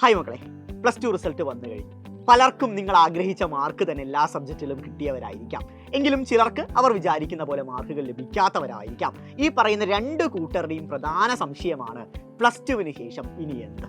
Hi മക്കളെ, +2 result വന്നു കഴിഞ്ഞു. പലർക്കും നിങ്ങൾ ആഗ്രഹിച്ച മാർക്ക് തന്നെ എല്ലാ സബ്ജക്റ്റിലും കിട്ടിയവരായിരിക്കാം. എങ്കിലും ചിലർക്ക് അവർ വിചാരിക്കുന്ന പോലെ മാർക്കുകൾ ലഭിക്കാത്തവരായിരിക്കാം. ഈ പറയുന്ന രണ്ട് കൂട്ടരുടെയും പ്രധാന സംശയമാണ് +2വിന് ശേഷം ഇനി എന്ത്,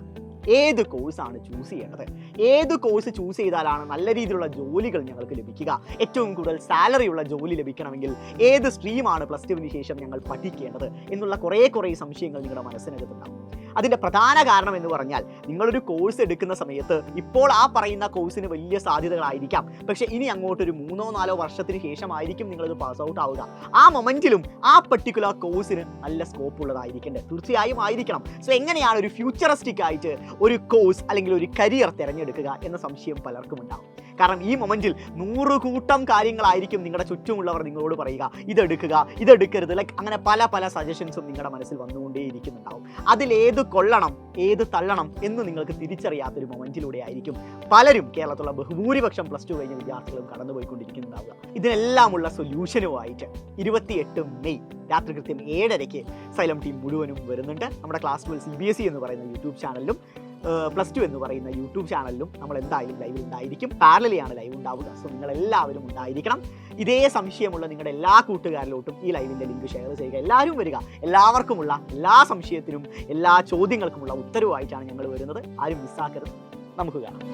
ഏത് കോഴ്സാണ് ചൂസ് ചെയ്യേണ്ടത്, ഏത് കോഴ്സ് ചൂസ് ചെയ്താലാണ് നല്ല രീതിയിലുള്ള ജോലികൾ ഞങ്ങൾക്ക് ലഭിക്കുക, ഏറ്റവും കൂടുതൽ സാലറി ഉള്ള ജോലി ലഭിക്കണമെങ്കിൽ ഏത് സ്ട്രീമാണ് +2വിന് ശേഷം ഞങ്ങൾ പഠിക്കേണ്ടത് എന്നുള്ള കുറേ സംശയങ്ങൾ നിങ്ങളുടെ മനസ്സിനകത്തുണ്ടാകും. അതിൻ്റെ പ്രധാന കാരണം എന്ന് പറഞ്ഞാൽ, നിങ്ങളൊരു കോഴ്സ് എടുക്കുന്ന സമയത്ത് ഇപ്പോൾ ആ പറയുന്ന കോഴ്സിന് വലിയ സാധ്യതകളായിരിക്കാം. പക്ഷേ ഇനി അങ്ങോട്ടൊരു 3-4 വർഷത്തിന് ശേഷമായിരിക്കും നിങ്ങളത് പാസ് ഔട്ട് ആവുക. ആ മൊമെൻറ്റിലും ആ പർട്ടിക്കുലർ കോഴ്സിന് നല്ല സ്കോപ്പ് ഉള്ളതായിരിക്കേണ്ടത്, തീർച്ചയായും ആയിരിക്കണം. സോ എങ്ങനെയാണ് ഒരു ഫ്യൂച്ചറിസ്റ്റിക് ആയിട്ട് ഒരു കോഴ്സ് അല്ലെങ്കിൽ ഒരു കരിയർ തിരഞ്ഞെടുക്കുക എന്ന സംശയം പലർക്കും ഉണ്ടാകും. കാരണം ഈ മൊമെൻറ്റിൽ 100 കൂട്ടം കാര്യങ്ങളായിരിക്കും നിങ്ങളുടെ ചുറ്റുമുള്ളവർ നിങ്ങളോട് പറയുക, ഇതെടുക്കുക, ഇതെടുക്കരുത്, ലൈക്ക് അങ്ങനെ പല സജഷൻസും നിങ്ങളുടെ മനസ്സിൽ വന്നുകൊണ്ടേയിരിക്കുന്നുണ്ടാവും. അതിലേത് കൊള്ളണം, ഏത് തള്ളണം എന്ന് നിങ്ങൾക്ക് തിരിച്ചറിയാത്തൊരു മൊമെൻറ്റിലൂടെ ആയിരിക്കും പലരും, കേരളത്തിലുള്ള ബഹുഭൂരിപക്ഷം +2 കഴിഞ്ഞ വിദ്യാർത്ഥികളും കടന്നുപോയിക്കൊണ്ടിരിക്കുന്നുണ്ടാവുക. ഇതിനെല്ലാമുള്ള സൊല്യൂഷനുമായിട്ട് 28 മെയ് രാത്രി കൃത്യം 7:30 സൈലം ടീം മുഴുവനും വരുന്നുണ്ട്. നമ്മുടെ ക്ലാസ് 12 CBSE എന്ന് പറയുന്ന യൂട്യൂബ് ചാനലിലും +2 എന്ന് പറയുന്ന യൂട്യൂബ് ചാനലിലും നമ്മൾ എന്തായാലും ലൈവ് ഉണ്ടായിരിക്കും. പാരലലിയാണ് ലൈവ് ഉണ്ടാവുക. സോ നിങ്ങളെല്ലാവരും ഉണ്ടായിരിക്കണം. ഇതേ സംശയമുള്ള നിങ്ങളുടെ എല്ലാ കൂട്ടുകാരിലോട്ടും ഈ ലൈവിൻ്റെ ലിങ്ക് ഷെയർ ചെയ്യുക. എല്ലാവരും വരിക. എല്ലാവർക്കുമുള്ള എല്ലാ സംശയത്തിനും എല്ലാ ചോദ്യങ്ങൾക്കുമുള്ള ഉത്തരവായിട്ടാണ് ഞങ്ങൾ വരുന്നത്. ആരും മിസ്സാക്കരുത്. നമുക്ക് കാണാം.